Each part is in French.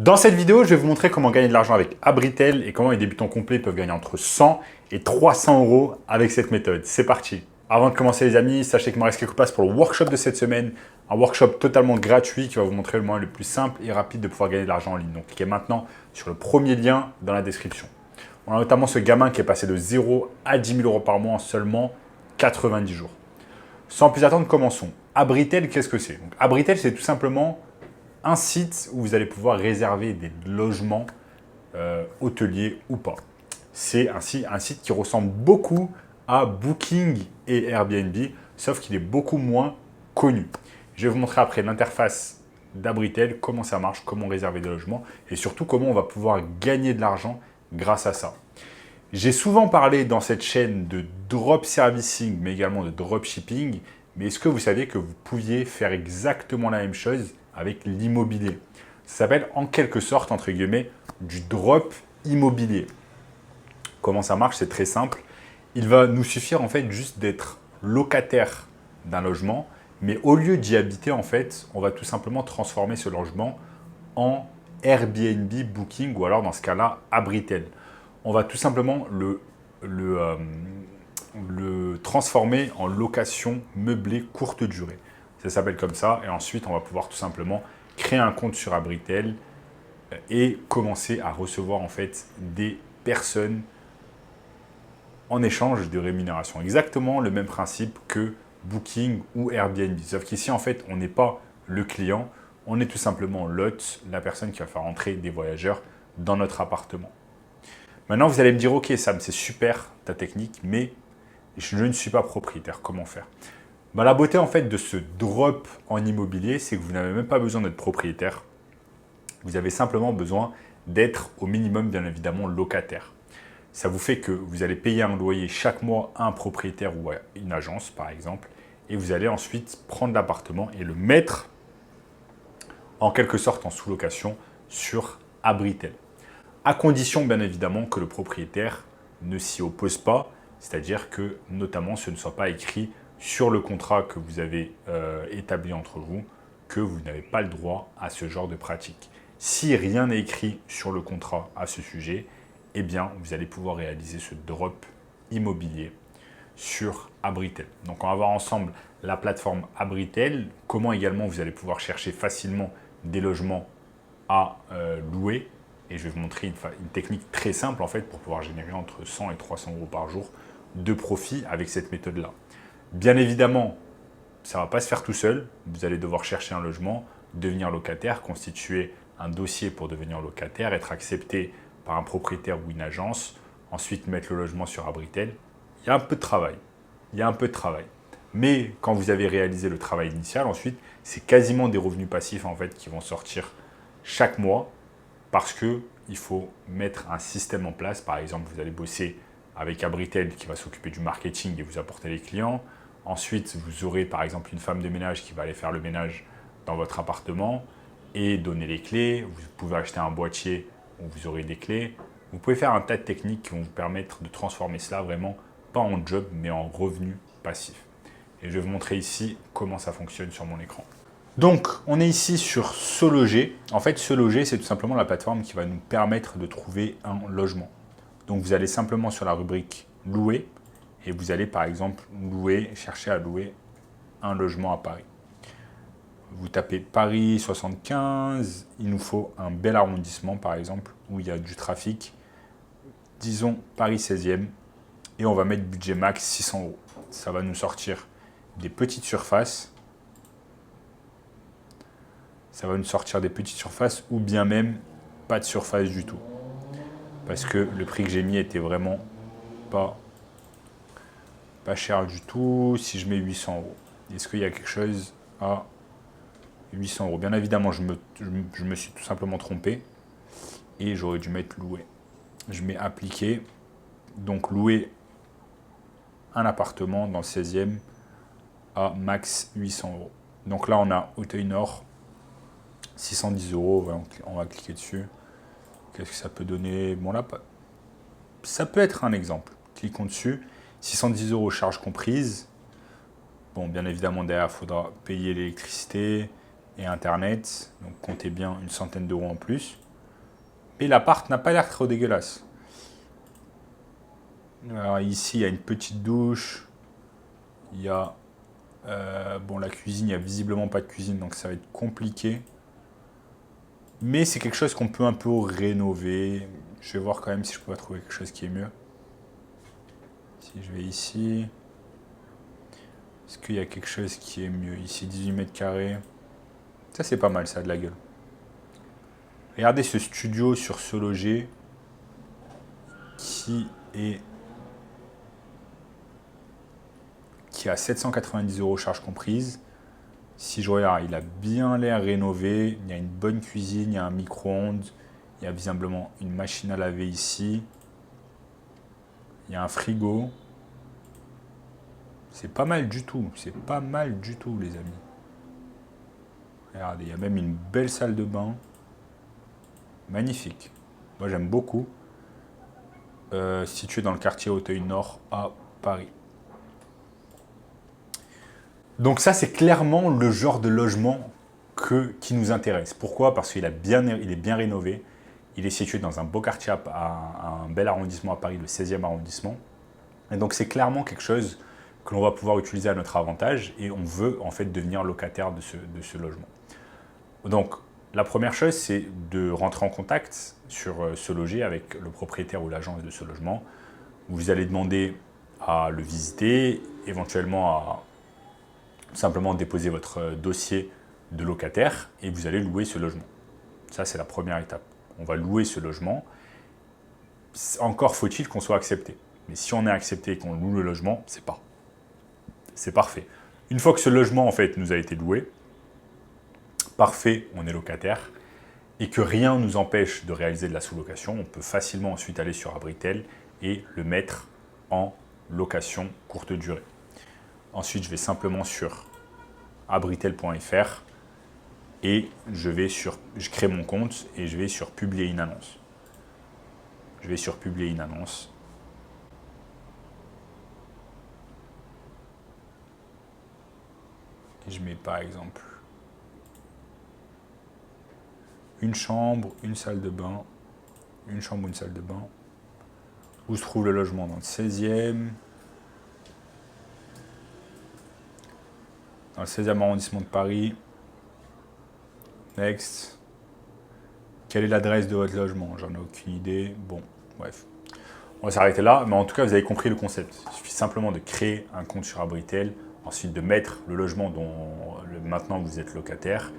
Dans cette vidéo, je vais vous montrer comment gagner de l'argent avec Abritel et comment les débutants complets peuvent gagner entre 100 et 300 euros avec cette méthode. C'est parti. Avant de commencer les amis, sachez qu'il me reste quelques places pour le workshop de cette semaine. Un workshop totalement gratuit qui va vous montrer le moyen le plus simple et rapide de pouvoir gagner de l'argent en ligne. Donc cliquez maintenant sur le premier lien dans la description. On a notamment ce gamin qui est passé de 0 à 10 000 euros par mois en seulement 90 jours. Sans plus attendre, commençons. Abritel, qu'est-ce que c'est? Abritel, c'est tout simplement un site où vous allez pouvoir réserver des logements hôteliers ou pas. C'est ainsi un site qui ressemble beaucoup à Booking et Airbnb, sauf qu'il est beaucoup moins connu. Je vais vous montrer après l'interface d'Abritel, comment ça marche, comment réserver des logements et surtout comment on va pouvoir gagner de l'argent grâce à ça. J'ai souvent parlé dans cette chaîne de drop servicing, mais également de dropshipping. Mais est-ce que vous saviez que vous pouviez faire exactement la même chose avec l'immobilier? Ça s'appelle en quelque sorte, entre guillemets, du drop immobilier. Comment ça marche? C'est très simple. Il va nous suffire en fait juste d'être locataire d'un logement, mais au lieu d'y habiter, en fait, on va tout simplement transformer ce logement en Airbnb, Booking ou alors dans ce cas-là, Abritel. On va tout simplement le transformer en location meublée courte durée. Ça s'appelle comme ça et ensuite on va pouvoir tout simplement créer un compte sur Abritel et commencer à recevoir en fait des personnes en échange de rémunération. Exactement le même principe que Booking ou Airbnb. Sauf qu'ici en fait on n'est pas le client, on est tout simplement l'hôte, la personne qui va faire entrer des voyageurs dans notre appartement. Maintenant, vous allez me dire, ok Sam, c'est super ta technique, mais je ne suis pas propriétaire, comment faire? La beauté en fait de ce drop en immobilier, c'est que vous n'avez même pas besoin d'être propriétaire. Vous avez simplement besoin d'être au minimum, bien évidemment, locataire. Ça vous fait que vous allez payer un loyer chaque mois à un propriétaire ou à une agence, par exemple, et vous allez ensuite prendre l'appartement et le mettre en quelque sorte en sous-location sur Abritel. À condition, bien évidemment, que le propriétaire ne s'y oppose pas, c'est-à-dire que, notamment, ce ne soit pas écrit sur le contrat que vous avez établi entre vous, que vous n'avez pas le droit à ce genre de pratique. Si rien n'est écrit sur le contrat à ce sujet, eh bien, vous allez pouvoir réaliser ce drop immobilier sur Abritel. Donc, on va voir ensemble la plateforme Abritel, comment également vous allez pouvoir chercher facilement des logements à louer. Et je vais vous montrer une technique très simple en fait pour pouvoir générer entre 100 et 300 euros par jour de profit avec cette méthode-là. Bien évidemment, ça ne va pas se faire tout seul. Vous allez devoir chercher un logement, devenir locataire, constituer un dossier pour devenir locataire, être accepté par un propriétaire ou une agence, ensuite mettre le logement sur Abritel. Il y a un peu de travail. Mais quand vous avez réalisé le travail initial, ensuite, c'est quasiment des revenus passifs en fait qui vont sortir chaque mois. Parce qu'il faut mettre un système en place. Par exemple, vous allez bosser avec Abritel qui va s'occuper du marketing et vous apporter les clients. Ensuite, vous aurez par exemple une femme de ménage qui va aller faire le ménage dans votre appartement et donner les clés. Vous pouvez acheter un boîtier où vous aurez des clés. Vous pouvez faire un tas de techniques qui vont vous permettre de transformer cela vraiment, pas en job, mais en revenu passif. Et je vais vous montrer ici comment ça fonctionne sur mon écran. Donc, on est ici sur Se Loger. En fait, Se Loger, c'est tout simplement la plateforme qui va nous permettre de trouver un logement. Donc, vous allez simplement sur la rubrique Louer et vous allez par exemple chercher à louer un logement à Paris. Vous tapez Paris 75, il nous faut un bel arrondissement par exemple où il y a du trafic. Disons Paris 16e et on va mettre budget max 600 euros. Ça va nous sortir des petites surfaces. Ça va nous sortir des petites surfaces ou bien même pas de surface du tout. Parce que le prix que j'ai mis était vraiment pas cher du tout. Si je mets 800 euros, est-ce qu'il y a quelque chose à 800 euros? Bien évidemment, je me suis tout simplement trompé et j'aurais dû mettre louer. Je mets appliquer, donc louer un appartement dans le 16e à max 800 euros. Donc là, on a Auteuil-Nord. 610 euros, on va cliquer dessus. Qu'est-ce que ça peut donner? Bon là, ça peut être un exemple. Cliquons dessus. 610 euros charges comprises. Bon, bien évidemment, derrière, il faudra payer l'électricité et Internet. Donc, comptez bien une centaine d'euros en plus. Et l'appart n'a pas l'air trop dégueulasse. Alors ici, il y a une petite douche. Il y a... bon, la cuisine, il n'y a visiblement pas de cuisine, donc ça va être compliqué. Mais c'est quelque chose qu'on peut un peu rénover. Je vais voir quand même si je peux trouver quelque chose qui est mieux. Si je vais ici... Est-ce qu'il y a quelque chose qui est mieux? Ici, 18 mètres carrés. Ça, c'est pas mal, ça a de la gueule. Regardez ce studio sur Se Loger qui a 790 € charges comprises. Si je regarde, il a bien l'air rénové. Il y a une bonne cuisine, il y a un micro-ondes. Il y a visiblement une machine à laver ici. Il y a un frigo. C'est pas mal du tout. C'est pas mal du tout, les amis. Regardez, il y a même une belle salle de bain. Magnifique. Moi, j'aime beaucoup. Situé dans le quartier Auteuil-Nord à Paris. Donc ça, c'est clairement le genre de logement qui nous intéresse. Pourquoi? Parce qu'il est bien rénové. Il est situé dans un beau quartier, un bel arrondissement à Paris, le 16e arrondissement. Et donc c'est clairement quelque chose que l'on va pouvoir utiliser à notre avantage et on veut en fait devenir locataire de ce logement. Donc la première chose, c'est de rentrer en contact sur Se Loger avec le propriétaire ou l'agence de ce logement. Vous allez demander à le visiter, éventuellement à simplement déposer votre dossier de locataire et vous allez louer ce logement. Ça, c'est la première étape. On va louer ce logement. Encore faut-il qu'on soit accepté. Mais si on est accepté et qu'on loue le logement, c'est parfait. Une fois que ce logement en fait nous a été loué, parfait, on est locataire et que rien ne nous empêche de réaliser de la sous-location, on peut facilement ensuite aller sur Abritel et le mettre en location courte durée. Ensuite, je vais simplement sur abritel.fr et je crée mon compte et je vais sur publier une annonce. Je vais sur publier une annonce. Et je mets par exemple une chambre, une salle de bain, une chambre, une salle de bain. Où se trouve le logement? Dans le 16e. Dans le 16e arrondissement de Paris. Next. Quelle est l'adresse de votre logement? J'en ai aucune idée. Bon, bref. On va s'arrêter là, mais en tout cas, vous avez compris le concept. Il suffit simplement de créer un compte sur Abritel, ensuite de mettre le logement dont maintenant vous êtes locataire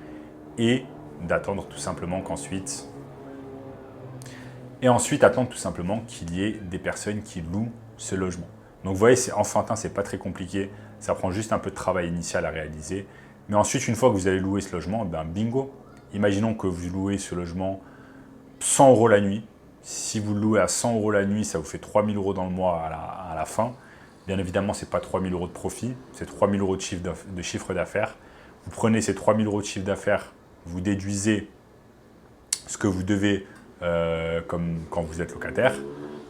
et d'attendre tout simplement qu'ensuite... Et ensuite, attendre tout simplement qu'il y ait des personnes qui louent ce logement. Donc vous voyez, c'est enfantin, c'est pas très compliqué. Ça prend juste un peu de travail initial à réaliser. Mais ensuite, une fois que vous allez louer ce logement, ben bingo. Imaginons que vous louez ce logement 100 € la nuit. Si vous le louez à 100 € la nuit, ça vous fait 3 000 € dans le mois à la fin. Bien évidemment, ce n'est pas 3 000 € de profit, c'est 3 000 € de chiffre d'affaires. Vous prenez ces 3 000 € de chiffre d'affaires, vous déduisez ce que vous devez comme quand vous êtes locataire.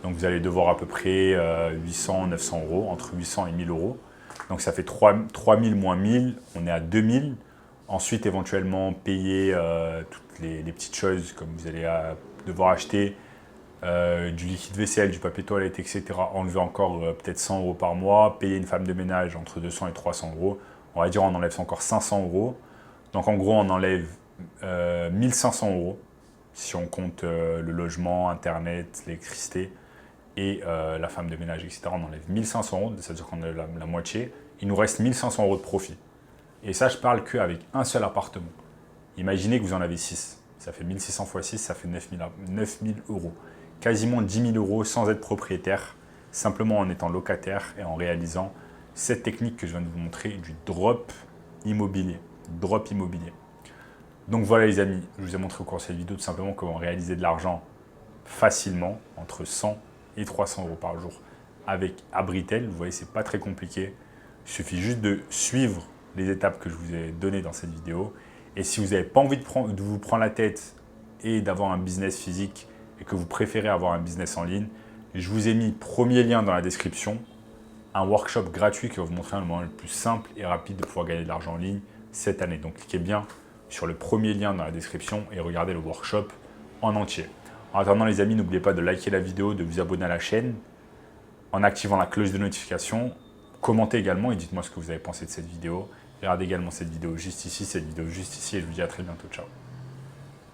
Donc vous allez devoir à peu près 800, 900 €, entre 800 et 1 000 €. Donc ça fait 3 000 moins 1 000, on est à 2 000. Ensuite, éventuellement, payer toutes les petites choses, comme vous allez devoir acheter du liquide vaisselle, du papier toilette, etc. Enlever encore peut-être 100 € par mois, payer une femme de ménage entre 200 et 300 €. On va dire on enlève encore 500 €. Donc en gros, on enlève 1 500 € si on compte le logement, Internet, l'électricité et la femme de ménage, etc. On enlève 1 500 €, c'est-à-dire qu'on a la moitié. Il nous reste 1 500 € de profit. Et ça, je parle qu'avec un seul appartement. Imaginez que vous en avez 6. Ça fait 1 600 x 6, ça fait 9 000 €. Quasiment 10 000 € sans être propriétaire, simplement en étant locataire et en réalisant cette technique que je viens de vous montrer du drop immobilier. Drop immobilier. Donc voilà les amis, je vous ai montré au cours de cette vidéo tout simplement comment réaliser de l'argent facilement, entre 100 et 300 € par jour avec Abritel. Vous voyez, c'est pas très compliqué. Il suffit juste de suivre les étapes que je vous ai données dans cette vidéo. Et si vous n'avez pas envie de vous prendre la tête et d'avoir un business physique et que vous préférez avoir un business en ligne, je vous ai mis premier lien dans la description, un workshop gratuit qui va vous montrer le moyen le plus simple et rapide de pouvoir gagner de l'argent en ligne cette année. Donc cliquez bien sur le premier lien dans la description et regardez le workshop en entier. En attendant les amis, n'oubliez pas de liker la vidéo, de vous abonner à la chaîne en activant la cloche de notification. Commentez également et dites-moi ce que vous avez pensé de cette vidéo. Regardez également cette vidéo juste ici, cette vidéo juste ici et je vous dis à très bientôt. Ciao.